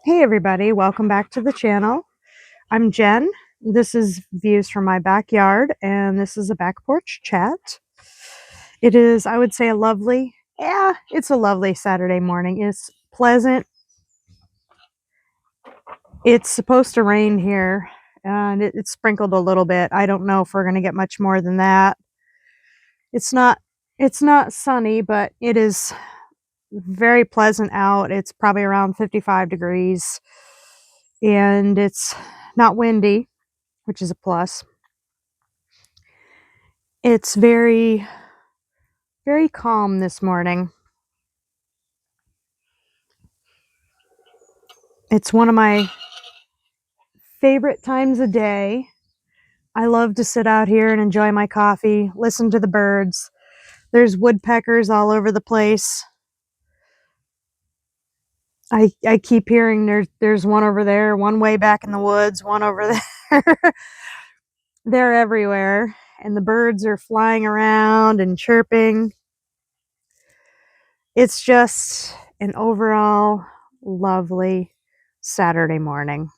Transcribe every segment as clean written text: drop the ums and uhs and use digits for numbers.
Hey everybody, welcome back to the channel. I'm Jen. This is views from my backyard and this is a back porch chat. It is, I would say, it's a lovely Saturday morning. It's pleasant. It's supposed to rain here and it's sprinkled a little bit. I don't know if we're going to get much more than that. It's not sunny, but it is very pleasant out. It's probably around 55 degrees and it's not windy, which is a plus. It's very, very calm this morning. It's one of my favorite times of day. I love to sit out here and enjoy my coffee, listen to the birds. There's woodpeckers all over the place. I keep hearing there's one over there, one way back in the woods, one over there. They're everywhere, and the birds are flying around and chirping. It's just an overall lovely Saturday morning.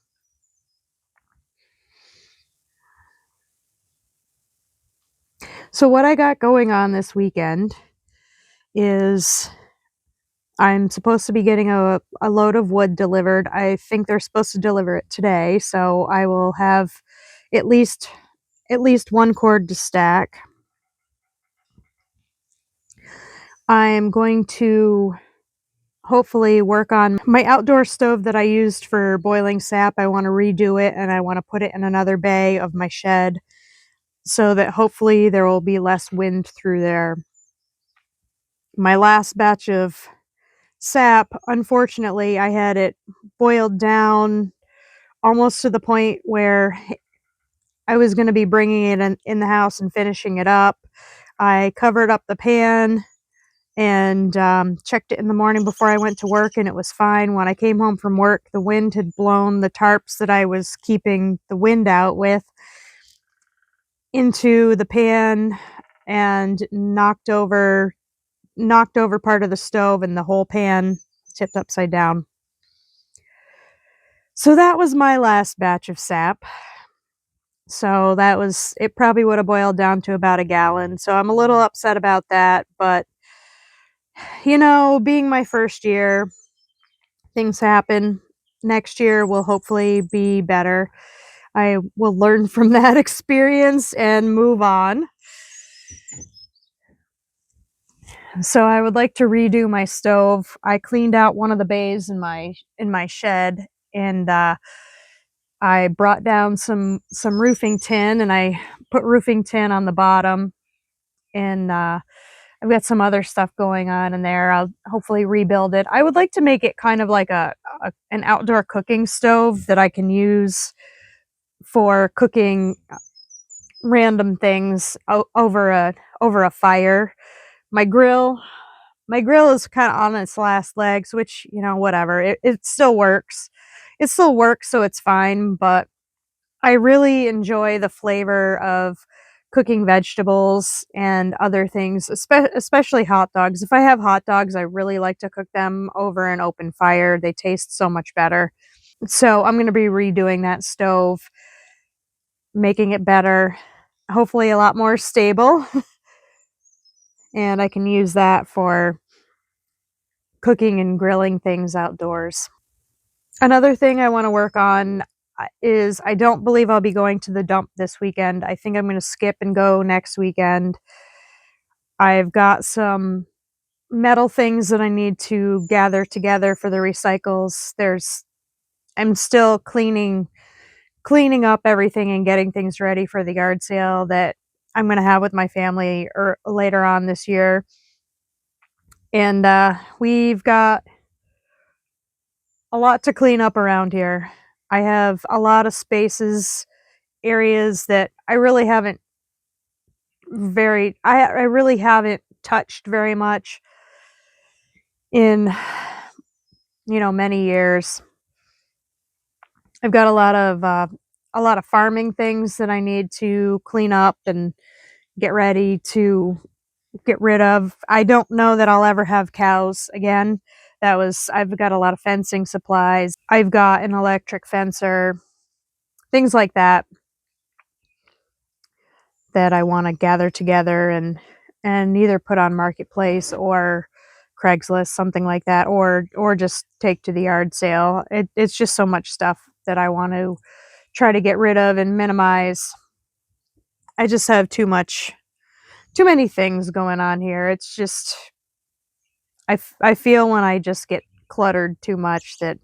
So what I got going on this weekend is I'm supposed to be getting a load of wood delivered. I think they're supposed to deliver it today, so I will have at least one cord to stack. I'm going to hopefully work on my outdoor stove that I used for boiling sap. I want to redo it and I want to put it in another bay of my shed so that hopefully there will be less wind through there. My last batch of sap, unfortunately, I had it boiled down almost to the point where I was going to be bringing it in the house and finishing it up. I covered up the pan and checked it in the morning before I went to work, and it was fine. When I came home from work, the wind had blown the tarps that I was keeping the wind out with into the pan and knocked over part of the stove, and the whole pan tipped upside down. So that was my last batch of sap. So it probably would have boiled down to about a gallon. So I'm a little upset about that, but being my first year, things happen. Next year will hopefully be better. I will learn from that experience and move on. So I would like to redo my stove. I cleaned out one of the bays in my shed, and I brought down some roofing tin, and I put roofing tin on the bottom, and I've got some other stuff going on in there. I'll hopefully rebuild it. I would like to make it kind of like an outdoor cooking stove that I can use for cooking random things over a fire. My grill is kind of on its last legs, which, whatever. It still works. It still works, so it's fine, but I really enjoy the flavor of cooking vegetables and other things, especially hot dogs. If I have hot dogs, I really like to cook them over an open fire. They taste so much better. So I'm going to be redoing that stove, making it better, hopefully a lot more stable. And I can use that for cooking and grilling things outdoors. Another thing I want to work on is I don't believe I'll be going to the dump this weekend. I think I'm going to skip and go next weekend. I've got some metal things that I need to gather together for the recycles. I'm still cleaning up everything and getting things ready for the yard sale that I'm going to have with my family or later on this year. And we've got a lot to clean up around here. I have a lot of areas that I really haven't touched very much in many years. I've got a lot of farming things that I need to clean up and get ready to get rid of. I don't know that I'll ever have cows again. I've got a lot of fencing supplies. I've got an electric fencer, things like that that I want to gather together and either put on Marketplace or Craigslist, something like that, or just take to the yard sale. It's just so much stuff that I want to try to get rid of and minimize. I just have too many things going on here. It's just I feel when I just get cluttered too much that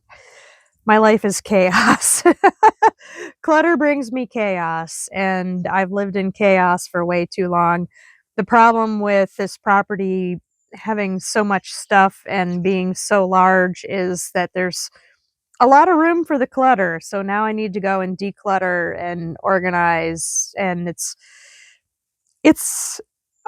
my life is chaos. Clutter brings me chaos, and I've lived in chaos for way too long. The problem with this property having so much stuff and being so large is that there's a lot of room for the clutter. So now I need to go and declutter and organize, and it's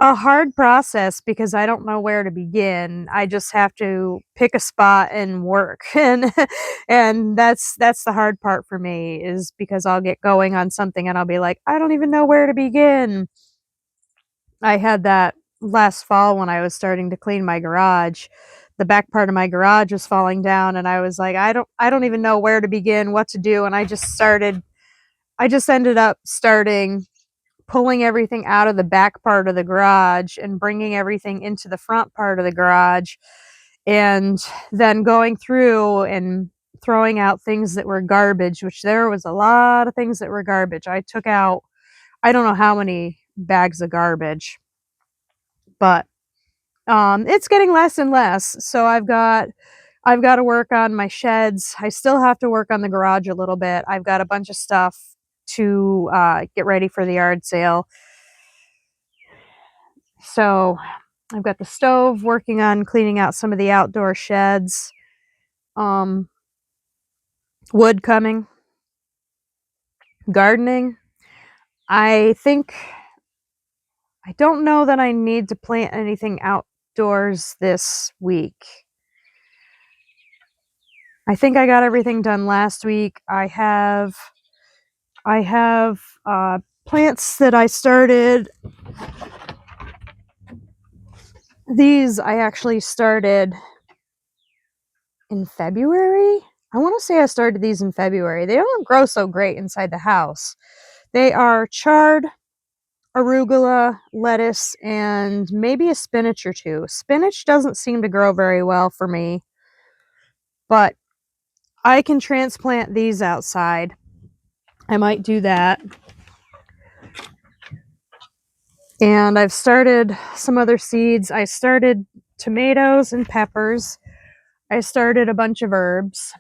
a hard process because I don't know where to begin. I just have to pick a spot and work. And that's the hard part for me, is because I'll get going on something and I'll be like, I don't even know where to begin. I had that last fall when I was starting to clean my garage. The back part of my garage was falling down and I was like, I don't even know where to begin, what to do, and I just ended up starting pulling everything out of the back part of the garage and bringing everything into the front part of the garage, and then going through and throwing out things that were garbage, which there was a lot of things that were garbage. I took out, I don't know how many bags of garbage, but it's getting less and less. So I've got to work on my sheds. I still have to work on the garage a little bit. I've got a bunch of stuff to get ready for the yard sale. So I've got the stove, working on cleaning out some of the outdoor sheds. Wood coming. Gardening. I don't know that I need to plant anything outdoors this week. I think I got everything done last week. I have plants that I started. These I actually started in February. I want to say I started these in February. They don't grow so great inside the house. They are chard, arugula, lettuce, and maybe a spinach or two. Spinach doesn't seem to grow very well for me, but I can transplant these outside. I might do that. And I've started some other seeds. I started tomatoes and peppers. I started a bunch of herbs.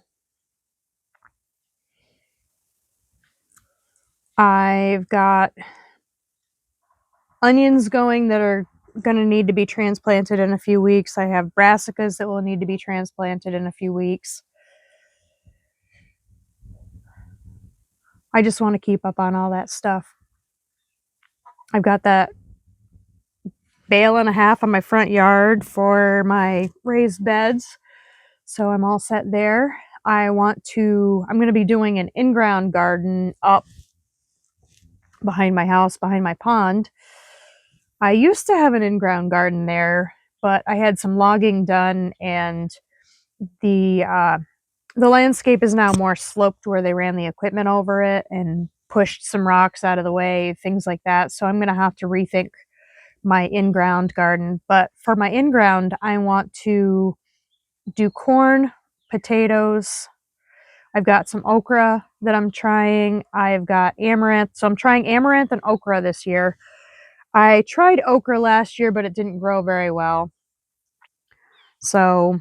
I've got onions going that are going to need to be transplanted in a few weeks. I have brassicas that will need to be transplanted in a few weeks. I just want to keep up on all that stuff. I've got that bale and a half on my front yard for my raised beds, so I'm all set there. I'm going to be doing an in-ground garden up behind my house, behind my pond. I used to have an in-ground garden there, but I had some logging done, and the landscape is now more sloped where they ran the equipment over it and pushed some rocks out of the way, things like that. So I'm going to have to rethink my in-ground garden. But for my in-ground, I want to do corn, potatoes. I've got some okra that I'm trying. I've got amaranth. So I'm trying amaranth and okra this year. I tried okra last year, but it didn't grow very well. So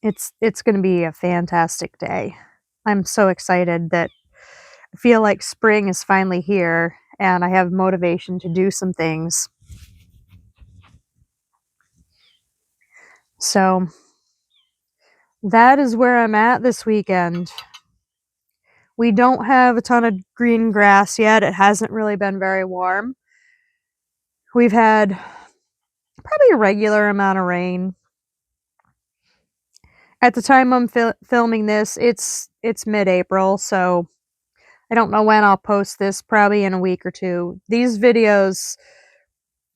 it's going to be a fantastic day. I'm so excited that I feel like spring is finally here and I have motivation to do some things. So that is where I'm at this weekend. We don't have a ton of green grass yet. It hasn't really been very warm. We've had probably a regular amount of rain. At the time I'm filming this, it's mid-April, so I don't know when I'll post this, probably in a week or two. These videos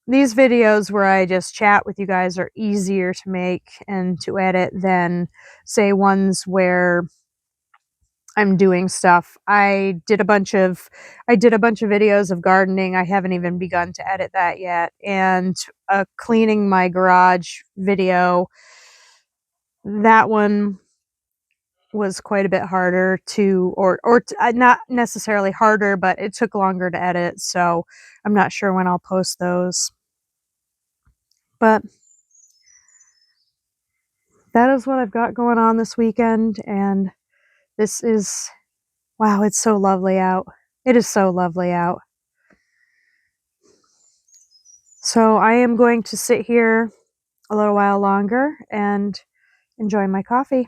these videos where I just chat with you guys are easier to make and to edit than, say, ones where I'm doing stuff. I did a bunch of videos of gardening. I haven't even begun to edit that yet. And a cleaning my garage video. That one was quite a bit harder to, not necessarily harder, but it took longer to edit. So I'm not sure when I'll post those. But that is what I've got going on this weekend. And this is, wow, it's so lovely out. It is so lovely out. So I am going to sit here a little while longer and enjoy my coffee.